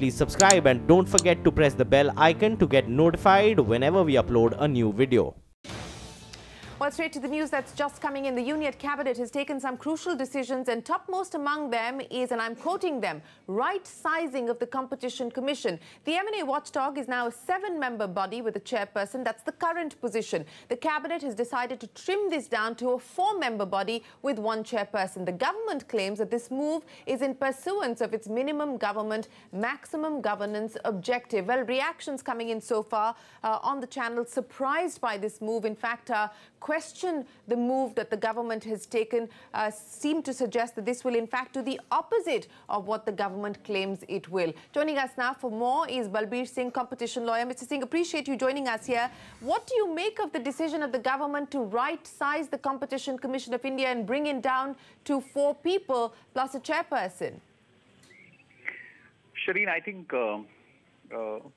please subscribe and don't forget to press the bell icon to get notified whenever we upload a new video. Well, straight to the news that's just coming in. The Union Cabinet has taken some crucial decisions, and topmost among them is, and I'm quoting them, right sizing of the Competition Commission. The M&A Watchdog is now a 7-member body with a chairperson. That's the current position. The Cabinet has decided to trim this down to a 4-member body with 1 chairperson. The government claims that this move is in pursuance of its minimum government, maximum governance objective. Well, reactions coming in so far on the channel surprised by this move. In fact, question the move that the government has taken, seem to suggest that this will in fact do the opposite of what the government claims it will. Joining us now for more is Wilbur Singh, competition lawyer. Mr. Singh, appreciate you joining us here. What do you make of the decision of the government to right-size the Competition Commission of India and bring it down to 4 people plus a chairperson? Shireen, I think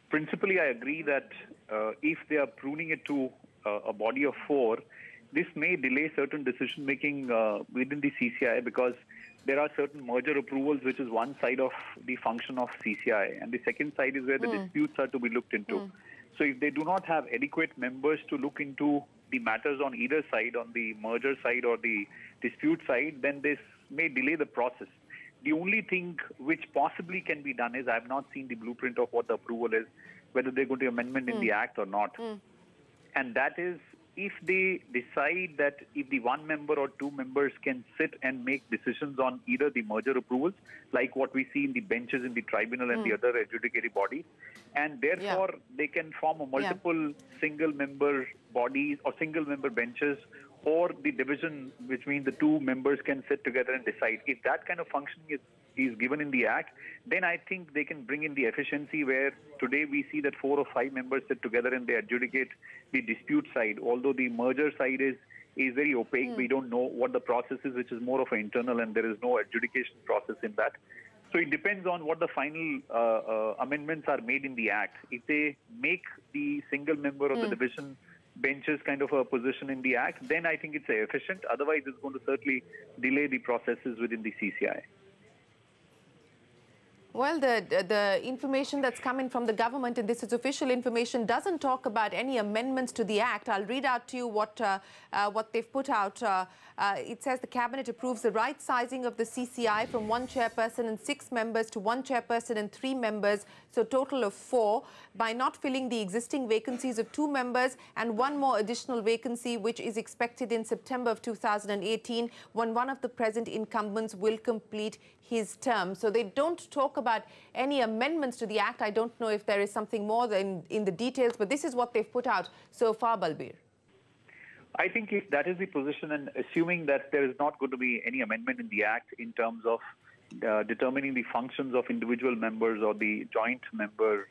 principally I agree that if they are pruning it to a body of 4, this may delay certain decision-making within the CCI, because there are certain merger approvals, which is one side of the function of CCI, and the second side is where the disputes are to be looked into. So if they do not have adequate members to look into the matters on either side, on the merger side or the dispute side, then this may delay the process. The only thing which possibly can be done is, I have not seen the blueprint of what the approval is, whether they're going to amendment in the Act or not. And that is, if they decide that if the 1 member or 2 members can sit and make decisions on either the merger approvals, like what we see in the benches in the tribunal and the other adjudicatory bodies, and therefore they can form a multiple single-member bodies or single-member benches, or the division, which means the 2 members can sit together and decide. If that kind of functioning is given in the Act, then I think they can bring in the efficiency where today we see that 4 or 5 members sit together and they adjudicate the dispute side. Although the merger side is very opaque, we don't know what the process is, which is more of an internal, and there is no adjudication process in that. So it depends on what the final amendments are made in the Act. If they make the single member of the division benches kind of a position in the Act, then I think it's efficient. Otherwise, it's going to certainly delay the processes within the CCI. Well, the information that's coming from the government, and this is official information, doesn't talk about any amendments to the Act. I'll read out to you what they've put out. It says the Cabinet approves the right sizing of the CCI from 1 chairperson and 6 members to 1 chairperson and 3 members, so a total of 4, by not filling the existing vacancies of 2 members and 1 more additional vacancy, which is expected in September of 2018, when one of the present incumbents will complete his term. So they don't talk about any amendments to the Act. I don't know if there is something more in the details, but this is what they've put out so far, Balbir. I think if that is the position, and assuming that there is not going to be any amendment in the Act in terms of determining the functions of individual members or the joint member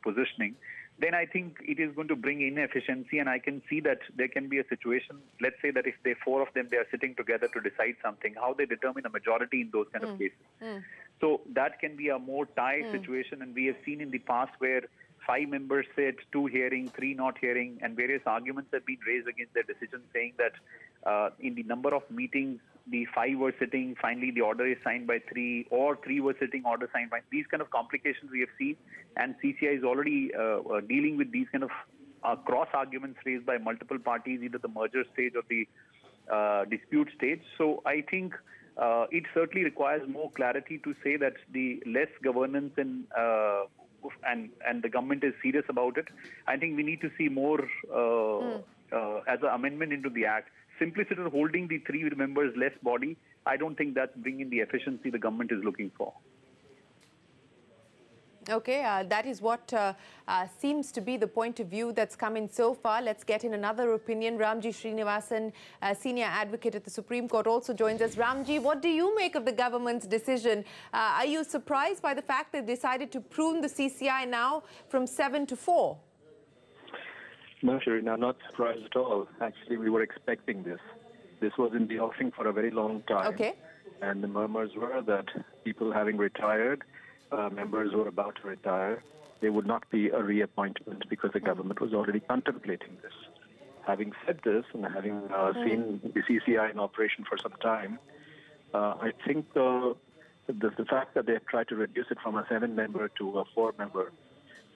positioning, then I think it is going to bring inefficiency, and I can see that there can be a situation, let's say that if 4 of them, they are sitting together to decide something, how they determine a majority in those kind of cases. So that can be a more tight situation, and we have seen in the past where 5 members said 2 hearing, 3 not hearing, and various arguments have been raised against their decision, saying that in the number of meetings, the 5 were sitting, finally the order is signed by 3, or 3 were sitting, order signed by. These kind of complications we have seen, and CCI is already dealing with these kind of cross arguments raised by multiple parties, either the merger stage or the dispute stage. So I think it certainly requires more clarity to say that the less governance and the government is serious about it. I think we need to see more as an amendment into the Act. Simplicity of holding the 3 members less body, I don't think that's bringing the efficiency the government is looking for. Okay, that is what seems to be the point of view that's come in so far. Let's get in another opinion. Ramji Srinivasan, senior advocate at the Supreme Court, also joins us. Ramji, what do you make of the government's decision? Are you surprised by the fact they decided to prune the CCI now from 7 to 4? No, Shireen, I'm not surprised at all. Actually, we were expecting this. This was in the offing for a very long time. Okay. And the murmurs were that people having retired, members who were about to retire, there would not be a reappointment because the government was already contemplating this. Having said this, and having seen the CCI in operation for some time, I think the fact that they have tried to reduce it from a 7-member to a 4-member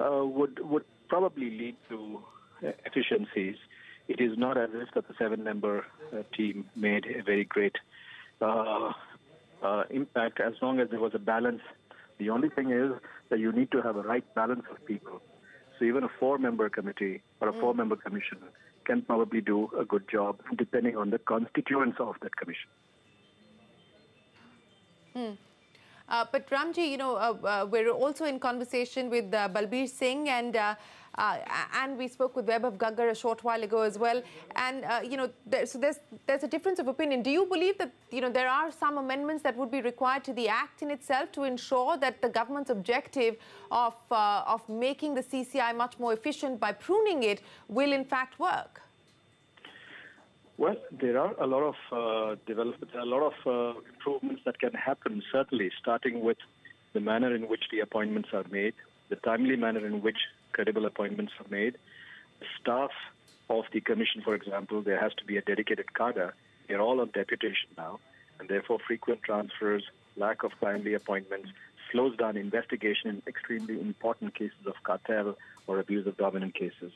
would probably lead to efficiencies. It is not as if that the 7-member team made a very great impact as long as there was a balance. The only thing is that you need to have a right balance of people. So even a 4-member committee or a 4-member commission can probably do a good job depending on the constituents of that commission. But Ramji, we're also in conversation with Balbir Singh, and we spoke with Vaibhav Gaggar a short while ago as well. And so there's a difference of opinion. Do you believe that there are some amendments that would be required to the Act in itself to ensure that the government's objective of making the CCI much more efficient by pruning it will in fact work? Well, there are a lot of development, a lot of improvements that can happen, certainly, starting with the manner in which the appointments are made, the timely manner in which credible appointments are made. The staff of the commission, for example, there has to be a dedicated cadre. They're all on deputation now, and therefore frequent transfers, lack of timely appointments, slows down investigation in extremely important cases of cartel or abuse of dominant cases.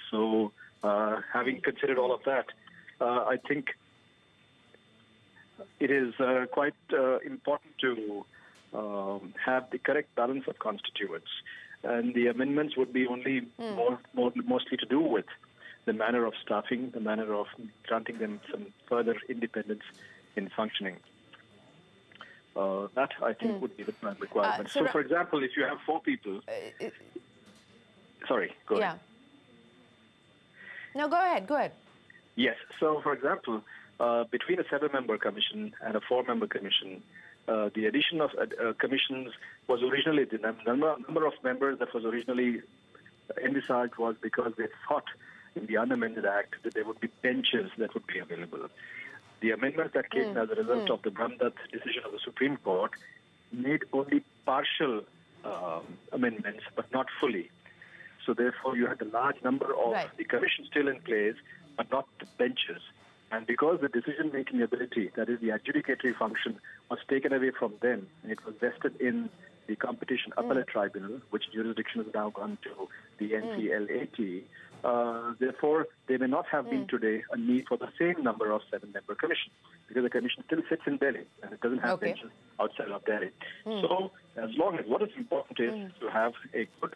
So having considered all of that, I think it is quite important to have the correct balance of constituents. And the amendments would be only mostly to do with the manner of staffing, the manner of granting them some further independence in functioning. That, I think, would be the prime requirement. So, for example, if you have 4 people... Sorry, go ahead. No, go ahead. Yes. So, for example, between a 7-member commission and a 4-member commission, the addition of commissions was originally, the number of members that was originally envisaged was because they thought in the unamended Act that there would be benches that would be available. The amendments that came as a result of the Brahmdatt decision of the Supreme Court made only partial amendments, but not fully. So therefore, you had a large number of the commission still in place, but not the benches. And because the decision-making ability, that is the adjudicatory function, was taken away from them, and it was vested in the Competition Appellate Tribunal, which jurisdiction has now gone to the NCLAT, therefore, there may not have been today a need for the same number of 7-member commission, because the commission still sits in Delhi, and it doesn't have benches outside of Delhi. So, as long as what is important is to have a good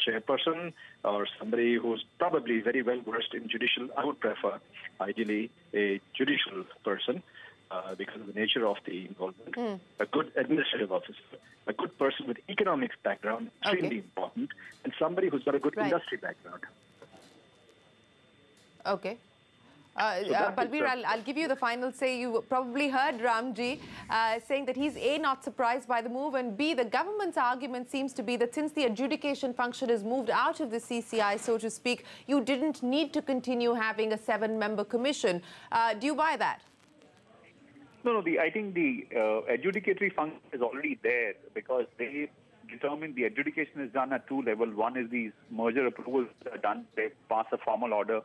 chairperson or somebody who's probably very well versed in judicial. I would prefer, ideally, a judicial person because of the nature of the involvement. A good administrative officer, a good person with economics background, extremely important, and somebody who's got a good industry background. Okay. Balbir, I'll give you the final say. You probably heard Ramji saying that he's A, not surprised by the move, and B, the government's argument seems to be that since the adjudication function has moved out of the CCI, so to speak, you didn't need to continue having a 7-member commission. Do you buy that? No, I think the adjudicatory function is already there because they determine the adjudication is done at 2 levels. One is these merger approvals are done, they pass a formal order.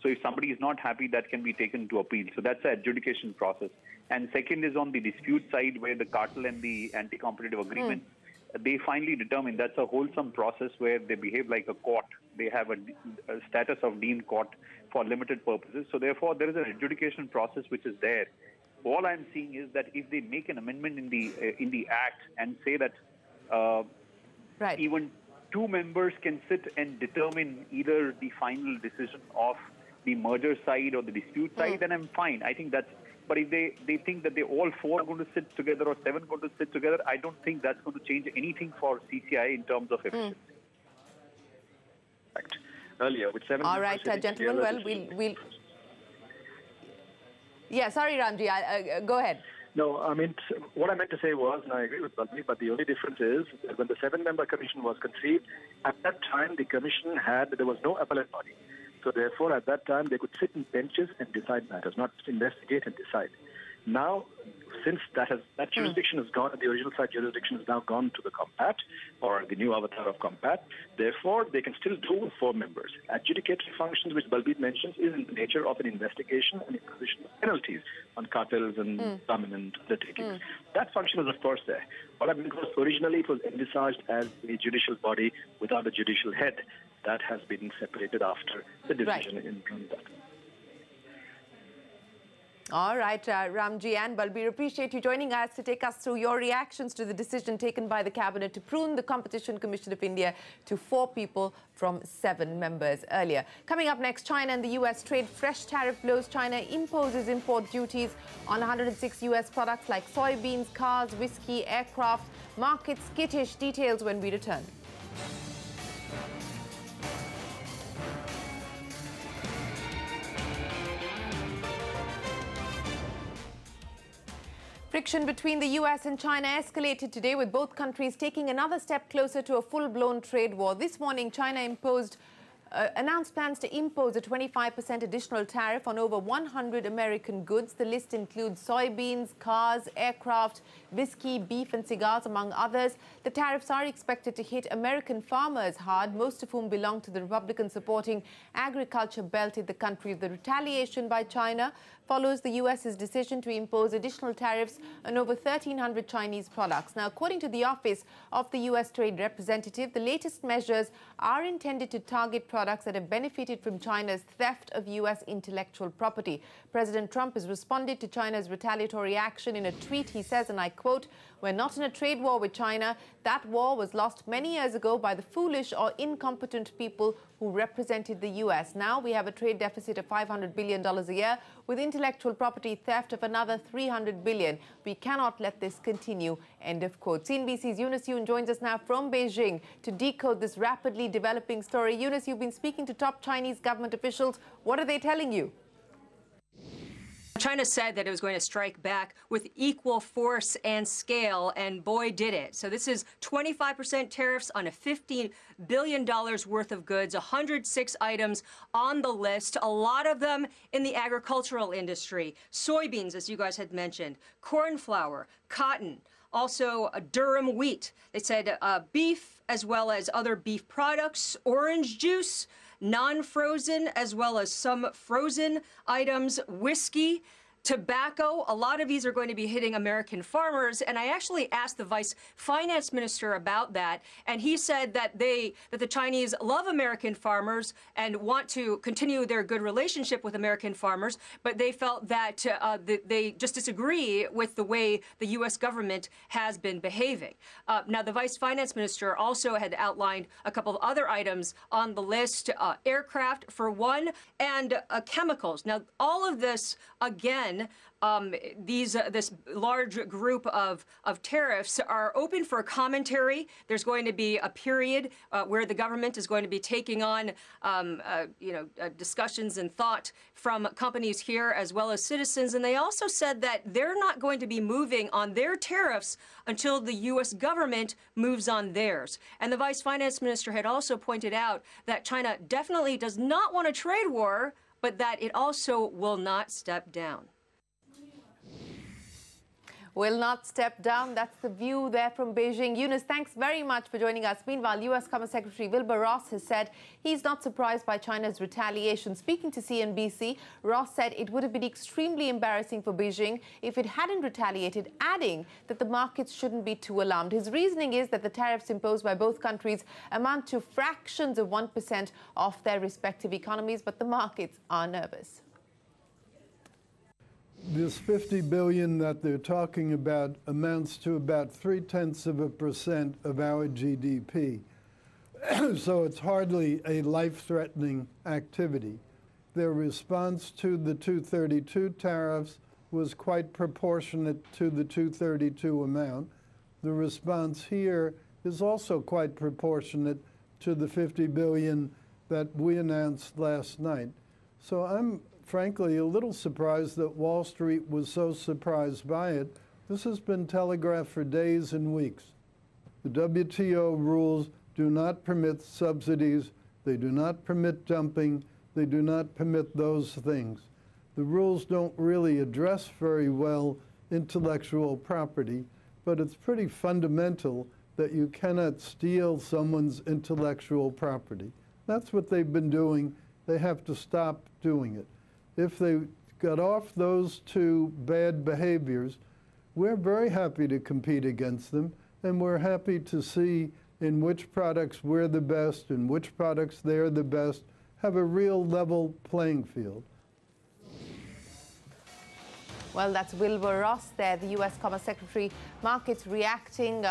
So if somebody is not happy, that can be taken to appeal. So that's the adjudication process. And second is on the dispute side where the cartel and the anti-competitive agreement, they finally determine that's a wholesome process where they behave like a court. They have a status of deemed court for limited purposes. So therefore, there is an adjudication process which is there. All I'm seeing is that if they make an amendment in the Act and say that even 2 members can sit and determine either the final decision of the merger side or the dispute side, then I'm fine. I think that's, but if they think that they all 4 are going to sit together or 7 going to sit together, I don't think that's going to change anything for CCI in terms of efficiency. Earlier with 7 all right, gentlemen, well, we'll... Yeah, sorry, Ramji, go ahead. No, I mean, what I meant to say was, and I agree with Balbir, but the only difference is that when the 7-member commission was conceived, at that time the commission there was no appellate body. So therefore, at that time, they could sit in benches and decide matters, not investigate and decide. Now, since that jurisdiction has gone, the original site jurisdiction has now gone to the compact, or the new avatar of compact, therefore they can still do with 4 members. Adjudicatory functions, which Balbir mentions, is in the nature of an investigation and imposition of penalties on cartels and dominant undertakings. That function is, of course, there. But because originally it was envisaged as a judicial body without a judicial head, that has been separated after the decision in that. All right, Ramji and Balbir, appreciate you joining us to take us through your reactions to the decision taken by the Cabinet to prune the Competition Commission of India to 4 people from 7 members earlier. Coming up next, China and the US trade fresh tariff blows. China imposes import duties on 106 US products like soybeans, cars, whiskey, aircraft. Markets skittish. Details when we return. Friction between the US and China escalated today, with both countries taking another step closer to a full-blown trade war. This morning, China announced plans to impose a 25% additional tariff on over 100 American goods. The list includes soybeans, cars, aircraft, whiskey, beef and cigars, among others. The tariffs are expected to hit American farmers hard, most of whom belong to the Republican-supporting agriculture belt in the country. The retaliation by China follows the US's decision to impose additional tariffs on over 1,300 Chinese products. Now, according to the Office of the US Trade Representative, the latest measures are intended to target products that have benefited from China's theft of US intellectual property. President Trump has responded to China's retaliatory action. In a tweet, he says, and I quote, "We're not in a trade war with China. That war was lost many years ago by the foolish or incompetent people who represented the US. Now we have a trade deficit of $500 billion a year, with intellectual property theft of another $300 billion. We cannot let this continue." End of quote. CNBC's Eunice Yoon joins us now from Beijing to decode this rapidly developing story. Eunice, you've been speaking to top Chinese government officials. What are they telling you? China said that it was going to strike back with equal force and scale, and boy, did it. So this is 25% tariffs on a $15 billion worth of goods, 106 items on the list, a lot of them in the agricultural industry. Soybeans, as you guys had mentioned, corn flour, cotton, also durum wheat. They said beef, as well as other beef products, orange juice, non-frozen, as well as some frozen items, whiskey, tobacco. A lot of these are going to be hitting American farmers. And I actually asked the vice finance minister about that, and he said that the Chinese love American farmers and want to continue their good relationship with American farmers, but they felt that they just disagree with the way the U.S. government has been behaving. Now, the vice finance minister also had outlined a couple of other items on the list, aircraft for one, and chemicals. Now, all of this, again, this large group of tariffs are open for commentary. There's going to be a period where the government is going to be taking on, discussions and thought from companies here as well as citizens. And they also said that they're not going to be moving on their tariffs until the U.S. government moves on theirs. And the vice finance minister had also pointed out that China definitely does not want a trade war, but that it also will not step down. Will not step down. That's the view there from Beijing. Eunice, thanks very much for joining us. Meanwhile, U.S. Commerce Secretary Wilbur Ross has said he's not surprised by China's retaliation. Speaking to CNBC, Ross said it would have been extremely embarrassing for Beijing if it hadn't retaliated, adding that the markets shouldn't be too alarmed. His reasoning is that the tariffs imposed by both countries amount to fractions of 1% of their respective economies, but the markets are nervous. This $50 billion that they're talking about amounts to about 0.3% of our GDP. So it's hardly a life-threatening activity. Their response to the 232 tariffs was quite proportionate to the 232 amount. The response here is also quite proportionate to the $50 billion that we announced last night. So I'm frankly a little surprised that Wall Street was so surprised by it. This has been telegraphed for days and weeks. The WTO rules do not permit subsidies. They do not permit dumping. They do not permit those things. The rules don't really address very well intellectual property, but it's pretty fundamental that you cannot steal someone's intellectual property. That's what they've been doing. They have to stop doing it. If they got off those two bad behaviors, we're very happy to compete against them, and we're happy to see in which products we're the best and which products they're the best, have a real level playing field. Well, that's Wilbur Ross there, the U.S. Commerce Secretary. Markets reacting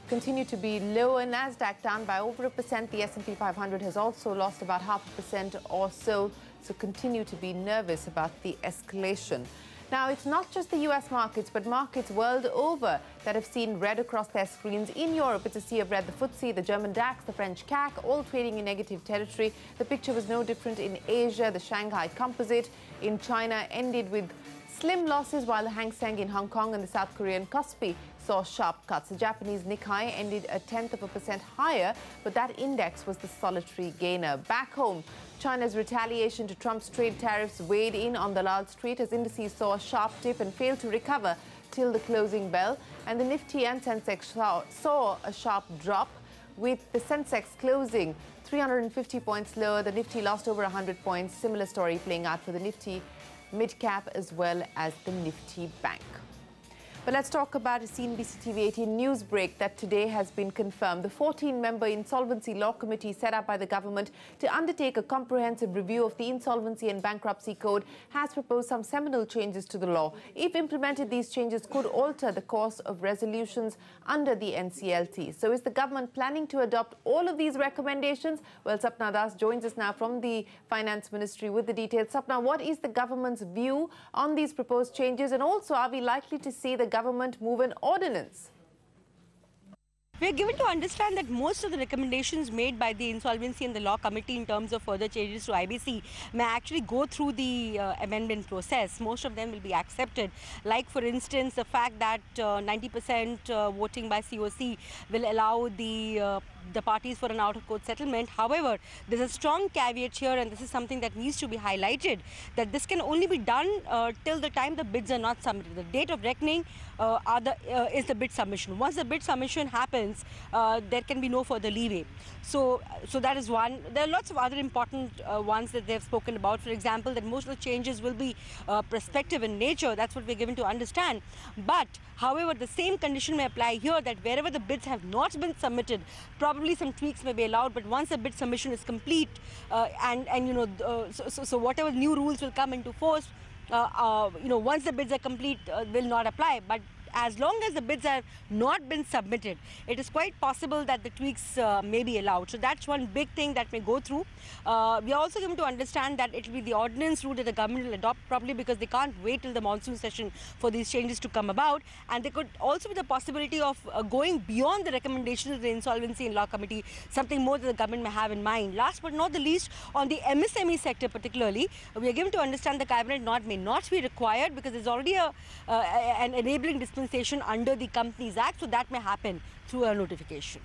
continue to be lower. NASDAQ down by over 1%. The S&P 500 has also lost about 0.5% or so. So continue to be nervous about the escalation. Now, it's not just the U.S. markets, but markets world over that have seen red across their screens. In Europe, it's a sea of red. The FTSE, the German DAX, the French CAC, all trading in negative territory. The picture was no different in Asia. The Shanghai Composite in China ended with slim losses, while the Hang Seng in Hong Kong and the South Korean Kospi saw sharp cuts. The Japanese Nikkei ended 0.1% higher, but that index was the solitary gainer. Back home, China's retaliation to Trump's trade tariffs weighed in on the Lal Street as indices saw a sharp dip and failed to recover till the closing bell. And the Nifty and Sensex saw a sharp drop, with the Sensex closing 350 points lower. The Nifty lost over 100 points. Similar story playing out for the Nifty mid-cap as well as the Nifty Bank. But let's talk about a CNBC TV18 news break that today has been confirmed. The 14-member Insolvency Law Committee set up by the government to undertake a comprehensive review of the Insolvency and Bankruptcy Code has proposed some seminal changes to the law. If implemented, these changes could alter the course of resolutions under the NCLT. So is the government planning to adopt all of these recommendations? Well, Sapna Das joins us now from the Finance Ministry with the details. Sapna, what is the government's view on these proposed changes? And also, are we likely to see the government move an ordinance? We are given to understand that most of the recommendations made by the Insolvency and the Law Committee in terms of further changes to IBC may actually go through the amendment process. Most of them will be accepted. Like, for instance, the fact that 90% voting by COC will allow the parties for an out-of-court settlement. However, there's a strong caveat here, and this is something that needs to be highlighted, that this can only be done till the time the bids are not submitted. The date of reckoning is the bid submission. Once the bid submission happens, there can be no further leeway. So that is one. There are lots of other important ones that they've spoken about. For example, that most of the changes will be prospective in nature. That's what we're given to understand. But, however, the same condition may apply here, that wherever the bids have not been submitted, probably some tweaks may be allowed. But once the bid submission is complete, so whatever new rules will come into force, once the bids are complete, will not apply. But as long as the bids have not been submitted, it is quite possible that the tweaks may be allowed. So that's one big thing that may go through. We are also given to understand that it will be the ordinance route that the government will adopt, probably because they can't wait till the monsoon session for these changes to come about. And there could also be the possibility of going beyond the recommendations of the Insolvency and Law Committee, something more that the government may have in mind. Last but not the least, on the MSME sector particularly, we are given to understand the cabinet may not be required, because there's already an enabling dispensation under the Companies Act, so that may happen through a notification.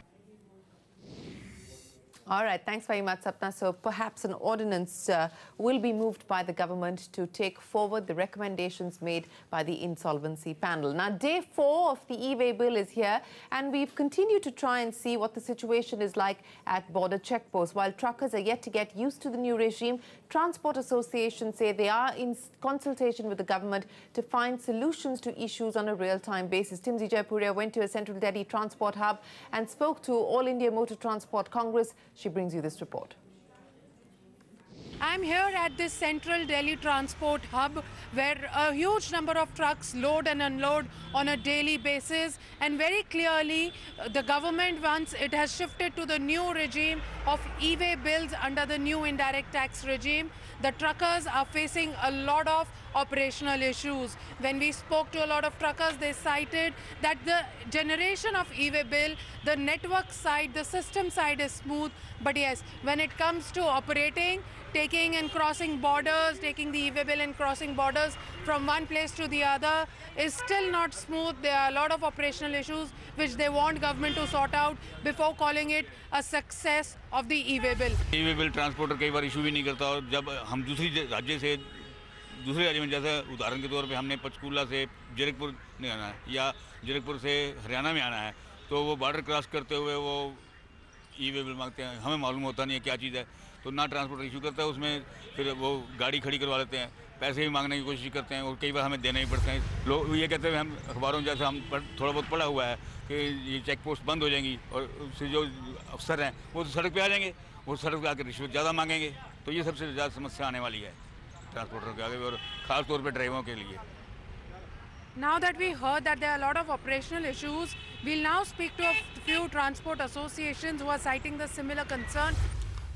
All right, thanks very much, Sapna. So perhaps an ordinance will be moved by the government to take forward the recommendations made by the Insolvency Panel. Now, day 4 of the e-way bill is here, and we've continued to try and see what the situation is like at border checkposts. While truckers are yet to get used to the new regime, transport associations say they are in consultation with the government to find solutions to issues on a real-time basis. Timsy Jaipuria went to a central Delhi transport hub and spoke to All India Motor Transport Congress. She brings you this report. I'm here at this central Delhi transport hub where a huge number of trucks load and unload on a daily basis, and very clearly the government, once it has shifted to the new regime of e-way bills under the new indirect tax regime, the truckers are facing a lot of operational issues. When we spoke to a lot of truckers, they cited that the generation of e-way bill, the network side, the system side is smooth, but yes, when it comes to operating, taking and crossing borders, taking the e-way bill and crossing borders from one place to the other is still not smooth. There are a lot of operational issues which they want government to sort out before calling it a success of the e-way bill. E-way bill transporter कई बार issue भी नहीं करता, और जब हम दूसरी राज्य से दूसरे राज्य में, जैसे उदाहरण के तौर पे हमने पंचकूला से जीरकपुर नहीं आना है या जीरकपुर से हरियाणा में आना है, तो वो बॉर्डर क्रॉस करते हुए वो ई-वे बिल मांगते हैं, हमें मालूम होता नहीं है क्या चीज़ है, तो ना ट्रांसपोर्ट इशू करता है उसमें, फिर वो गाड़ी खड़ी करवा लेते हैं, पैसे भी मांगने की कोशिश करते हैं और कई बार हमें देना ही पड़ता है। लोग ये कहते हैं, हम अखबारों में जैसे हम थोड़ा बहुत पढ़ा हुआ है कि ये चेक पोस्ट बंद हो जाएंगी और उससे जो अफसर हैं वो सड़क पे आ जाएंगे, वो सड़क पे आकर रिश्वत ज़्यादा मांगेंगे, तो ये सबसे ज़्यादा समस्या आने वाली है ट्रांसपोर्टरों के आगे और ख़ास तौर पर ड्राइवरों के लिए। Now that we heard that there are a lot of operational issues, we'll now speak to a few transport associations who are citing the similar concern.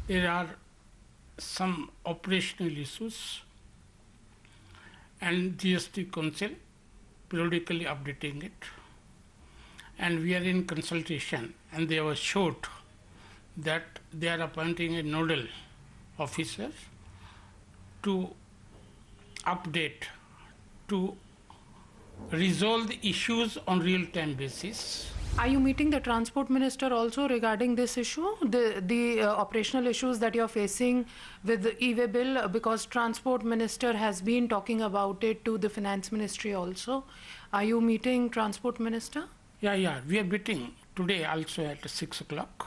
There are some operational issues, and GST Council periodically updating it, and we are in consultation, and they have assured that they are appointing a nodal officer to update, to resolve the issues on real-time basis. Are you meeting the Transport Minister also regarding this issue, the operational issues that you're facing with the e-way bill? Because Transport Minister has been talking about it to the Finance Ministry also. Are you meeting Transport Minister? Yeah, we are meeting today also at 6 o'clock.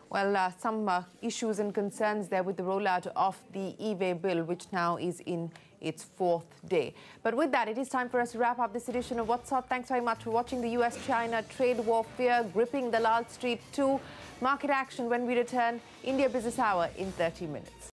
Well, some issues and concerns there with the rollout of the e-way bill, which now is in its 4th day. But with that, it is time for us to wrap up this edition of What's Up. Thanks very much for watching. The US-China trade warfare gripping the Lal Street 2. Market action when we return. India Business Hour in 30 minutes.